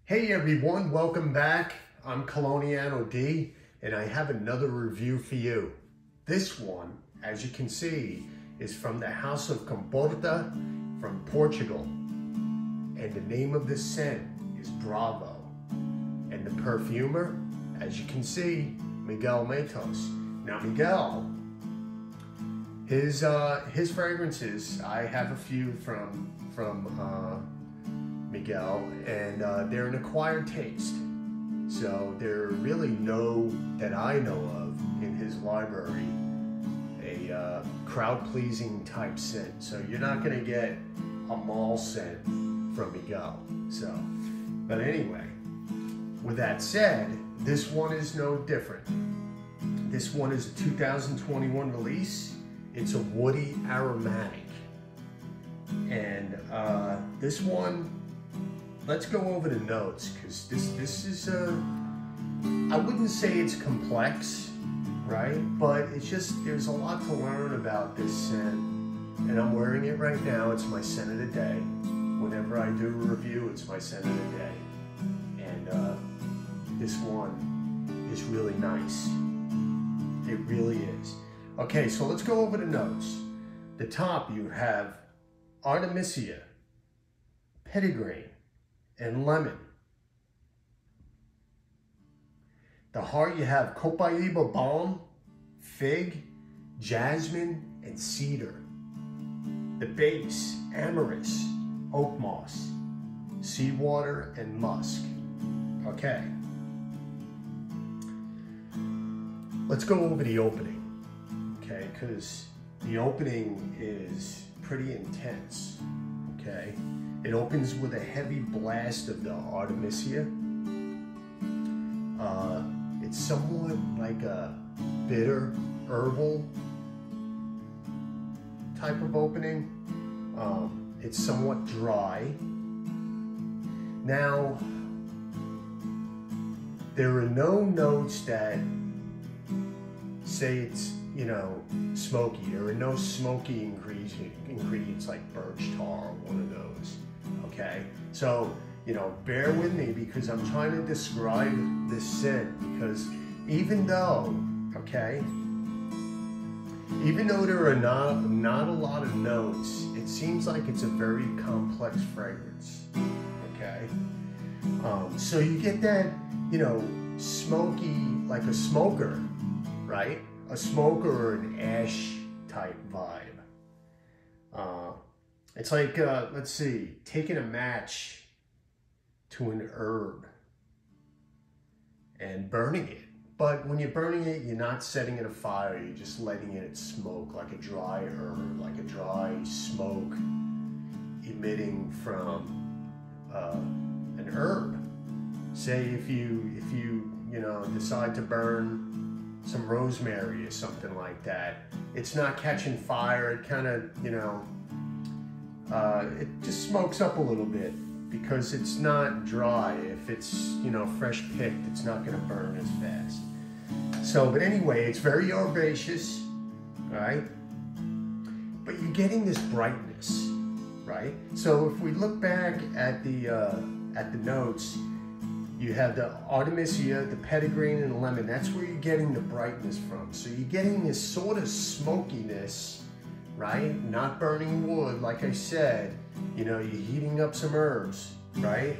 Hey everyone, welcome back. I'm Coloniano D, and I have another review for you. This one, as you can see, is from the House of Comporta from Portugal. And the name of this scent is Bravo. And the perfumer, as you can see, Miguel Matos. Now Miguel, his fragrances, I have a few from Miguel, and they're an acquired taste. So there really no, that I know of in his library, a crowd-pleasing type scent. So you're not gonna get a mall scent from Miguel. So, but anyway, with that said, this one is no different. This one is a 2021 release. It's a woody aromatic. And this one, let's go over the notes, because this is I wouldn't say it's complex, right? But it's just, there's a lot to learn about this scent. And I'm wearing it right now. It's my scent of the day. Whenever I do a review, it's my scent of the day. And this one is really nice. It really is. Okay, so let's go over the notes. The top, you have Artemisia, petitgrain, and lemon. The heart, you have Copaiba balm, fig, jasmine, and cedar. The base, amyris, oak moss, seawater, and musk. Okay. Let's go over the opening, okay? Because the opening is pretty intense, okay? It opens with a heavy blast of the Artemisia. It's somewhat like a bitter, herbal type of opening. It's somewhat dry. Now, there are no notes that say it's, you know, smoky. There are no smoky ingredients like birch tar or one of those, okay? So, you know, bear with me because I'm trying to describe this scent, because even though, okay, even though there are not a lot of notes, it seems like it's a very complex fragrance, okay? So you get that, you know, smoky, like a smoker, right? A smoker or an ash type vibe. It's like, let's see, taking a match to an herb and burning it. But when you're burning it, you're not setting it afire, you're just letting it smoke like a dry herb, like a dry smoke emitting from an herb. Say if you know, decide to burn some rosemary or something like that, it's not catching fire. It kind of, you know, it just smokes up a little bit because it's not dry. If it's, you know, fresh picked, it's not going to burn as fast. So, but anyway, it's very herbaceous, right? But you're getting this brightness, right? So if we look back at the notes, you have the Artemisia, the petitgrain, and the lemon. That's where you're getting the brightness from. So you're getting this sort of smokiness, right? Not burning wood, like I said. You know, you're heating up some herbs, right?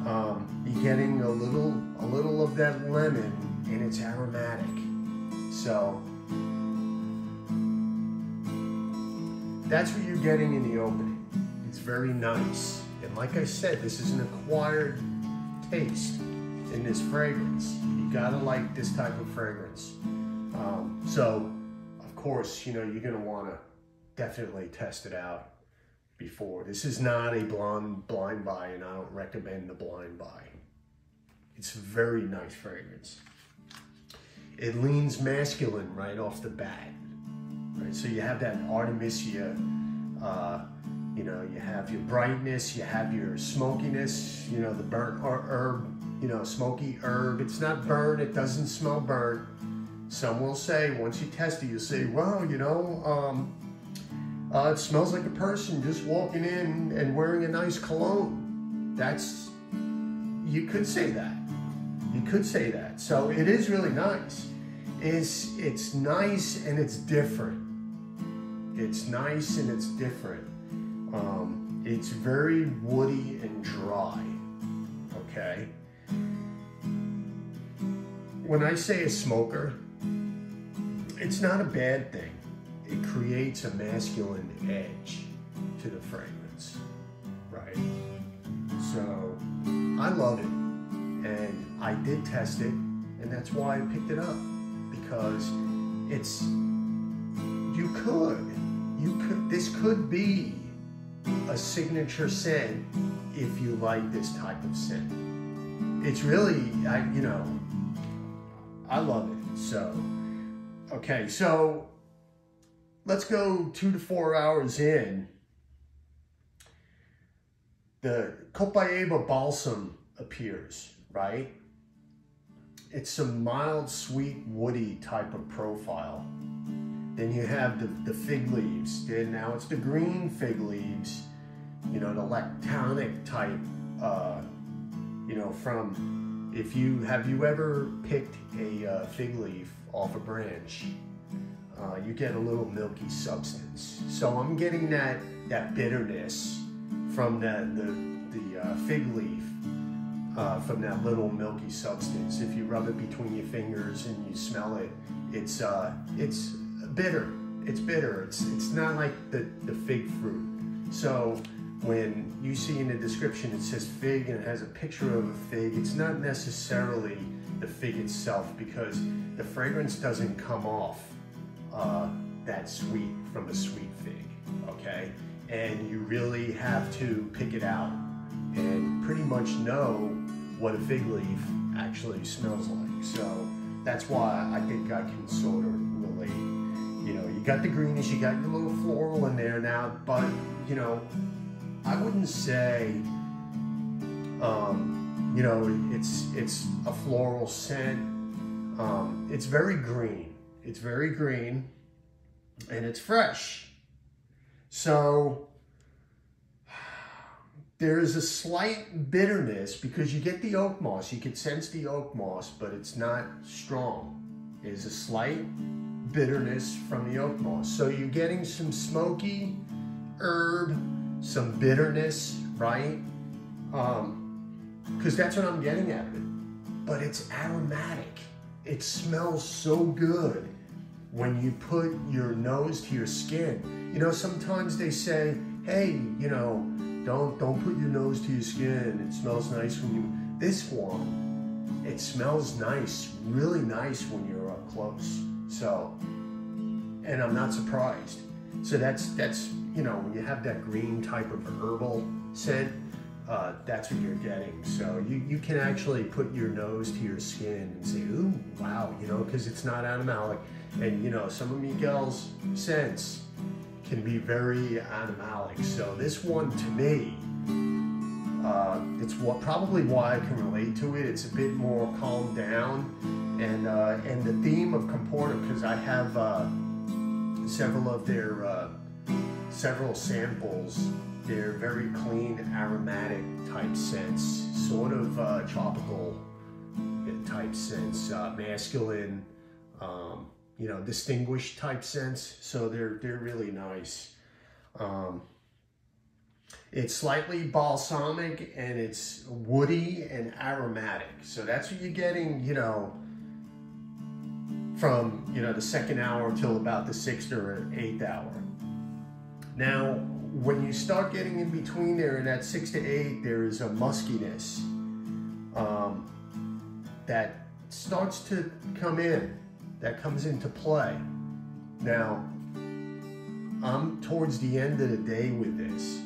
You're getting a little of that lemon, and it's aromatic. So that's what you're getting in the opening. It's very nice. And like I said, this is an acquired taste in this fragrance. You gotta like this type of fragrance. So, of course, you know, you're gonna wanna definitely test it out before. This is not a blind buy, and I don't recommend the blind buy. It's a very nice fragrance. It leans masculine right off the bat, right? So you have that Artemisia, you know, you have your brightness, you have your smokiness, you know, the burnt herb, you know, smoky herb. It's not burnt, it doesn't smell burnt. Some will say, once you test it, you'll say, well, you know, it smells like a person just walking in and wearing a nice cologne. That's, you could say that. You could say that. So it is really nice. It's nice and it's different. It's nice and it's different. It's very woody and dry, okay? When I say a smoker, it's not a bad thing. It creates a masculine edge to the fragrance, right? So I love it, and I did test it, and that's why I picked it up, because it's, this could be a signature scent if you like this type of scent. It's really, I love it. So, okay, so let's go 2 to 4 hours in. The Comporta balsam appears, right? It's some mild, sweet, woody type of profile. Then you have the fig leaves. Then now it's the green fig leaves, the lactonic type, from, have you ever picked a fig leaf off a branch? You get a little milky substance. So I'm getting that bitterness from the fig leaf, from that little milky substance. If you rub it between your fingers and you smell it, it's bitter. It's bitter. It's not like the fig fruit. So when you see in the description it says fig and it has a picture of a fig, it's not necessarily the fig itself, because the fragrance doesn't come off that sweet from a sweet fig, okay? And you really have to pick it out and pretty much know what a fig leaf actually smells like. So that's why I think I can sort of relate. You got the greenish, you got your little floral in there now, but I wouldn't say, it's a floral scent. It's very green. It's very green, and it's fresh. So there is a slight bitterness because you get the oak moss. You can sense the oak moss, but it's not strong. There's a slight bitterness from the oak moss. So you're getting some smoky herb, some bitterness, right? Because that's what I'm getting out of it. But it's aromatic. It smells so good when you put your nose to your skin. Sometimes they say, hey, don't put your nose to your skin. It smells nice when you, this one, it smells nice, really nice when you're up close. So, and I'm not surprised. So that's when you have that green type of herbal scent, that's what you're getting. So you can actually put your nose to your skin and say, ooh, wow, because it's not animalic. And some of Miguel's scents can be very animalic. So this one, to me, it's probably why I can relate to it. It's a bit more calmed down, and the theme of Comporta, because I have several of their several samples. They're very clean, aromatic type scents, sort of tropical type scents, masculine, distinguished type scents. So they're really nice. It's slightly balsamic and it's woody and aromatic. So that's what you're getting, from the second hour till about the 6th or 8th hour. Now, when you start getting in between there in that 6 to 8, there is a muskiness that starts to come in, that comes into play. Now, I'm towards the end of the day with this,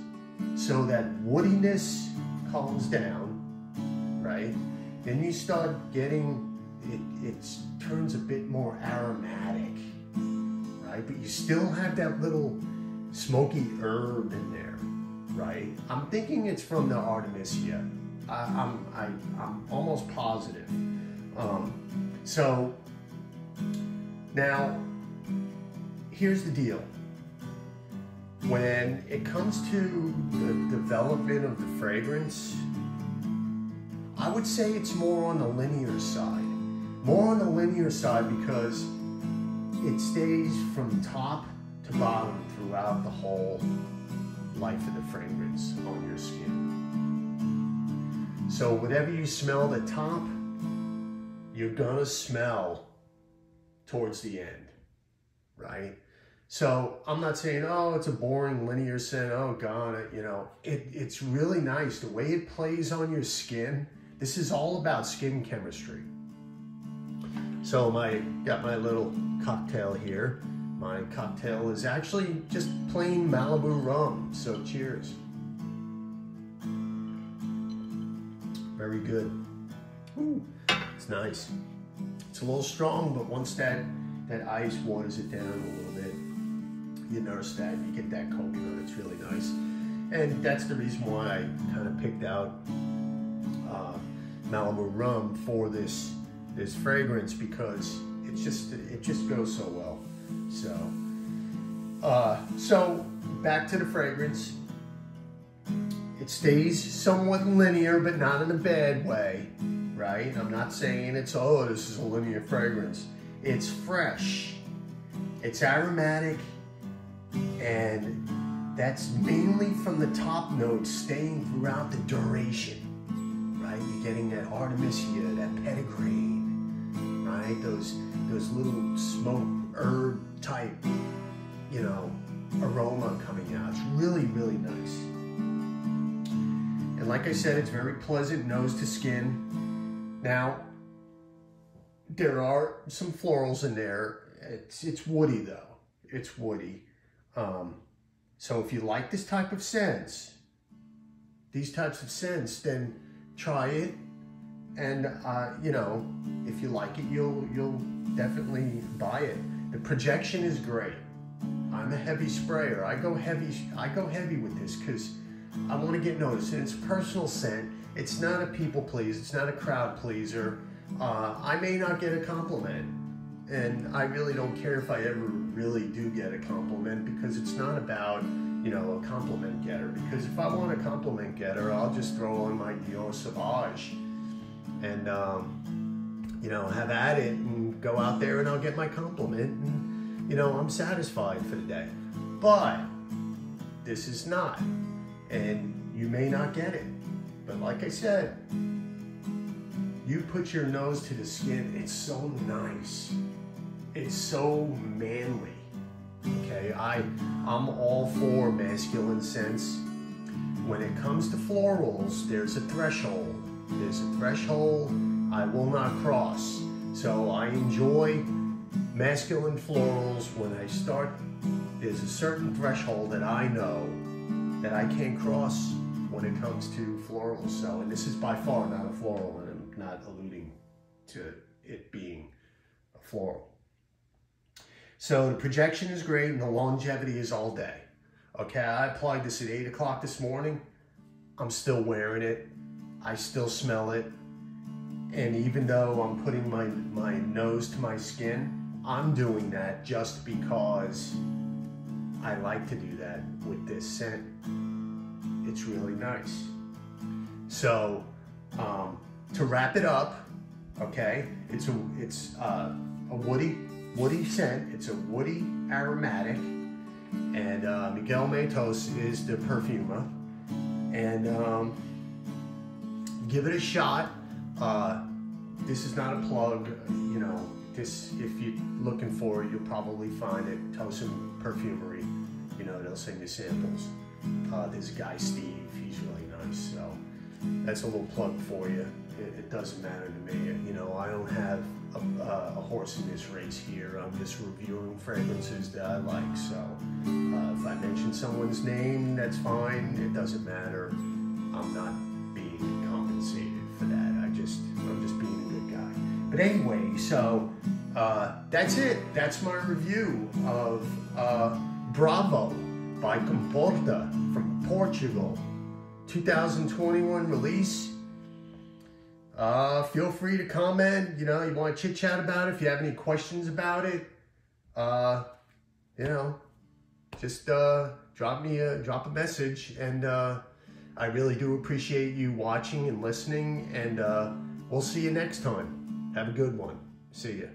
so that woodiness calms down, right? Then you start getting, it turns a bit more aromatic, right? But you still have that little smoky herb in there, right? I'm thinking it's from the Artemisia. I'm almost positive. So now here's the deal. When it comes to the development of the fragrance, I would say it's more on the linear side. More on the linear side because it stays from top to bottom throughout the whole life of the fragrance on your skin. So whatever you smell at the top, you're gonna smell towards the end, right? So I'm not saying, oh, it's a boring linear scent, oh God, you know, it's really nice. The way it plays on your skin, this is all about skin chemistry. So got my little cocktail here. My cocktail is actually just plain Malibu rum, so cheers. Very good. Ooh, it's nice. It's a little strong, but once that ice waters it down a little bit, you nurse that, you get that coconut, it's really nice. And that's the reason why I kind of picked out Malibu rum for this fragrance, because it just goes so well. So back to the fragrance. It stays somewhat linear, but not in a bad way, right? I'm not saying it's, oh, this is a linear fragrance. It's fresh, it's aromatic, and that's mainly from the top notes staying throughout the duration, right? You're getting that artemisia, that petitgrain, right? Those little smoke herb type, you know, aroma coming out. It's really, really nice. And like I said, it's very pleasant nose to skin. Now, there are some florals in there. It's woody though. It's woody. So if you like this type of scents, these types of scents, then try it. And you know, if you like it, you'll definitely buy it. The projection is great. I'm a heavy sprayer. I go heavy with this because I want to get noticed. And it's a personal scent. It's not a people please. It's not a crowd pleaser. I may not get a compliment, and I really don't care if I ever really do get a compliment, because it's not about, you know, a compliment getter. Because if I want a compliment getter, I'll just throw on my Dior Sauvage and you know, have at it and go out there and I'll get my compliment, and you know, I'm satisfied for the day. But this is not, and you may not get it. But like I said, you put your nose to the skin, it's so nice. It's so manly, okay? I'm all for masculine scents. When it comes to florals, there's a threshold. There's a threshold I will not cross. So I enjoy masculine florals when I start. There's a certain threshold that I know that I can't cross when it comes to florals. So, and this is by far not a floral, and I'm not alluding to it being a floral. So the projection is great and the longevity is all day. Okay, I applied this at 8 o'clock this morning. I'm still wearing it. I still smell it. And even though I'm putting my nose to my skin, I'm doing that just because I like to do that with this scent. It's really nice. So to wrap it up, okay, it's a woody scent. It's a woody aromatic, and Miguel Matos is the perfumer. And give it a shot. This is not a plug, you know. This, if you're looking for it, you'll probably find it. Tosin Perfumery, you know, they'll send you samples. There's a guy, Steve, he's really nice, so that's a little plug for you. It doesn't matter to me, you know. I don't have a horse in this race here. I'm just reviewing fragrances that I like. So if I mention someone's name, that's fine. It doesn't matter. I'm not being compensated for that. I'm just being a good guy. But anyway, so that's it. That's my review of Bravo by Comporta from Portugal, 2021 release. Feel free to comment. You know, you want to chit chat about it. If you have any questions about it, you know, just drop a message, and I really do appreciate you watching and listening, and we'll see you next time. Have a good one. See ya.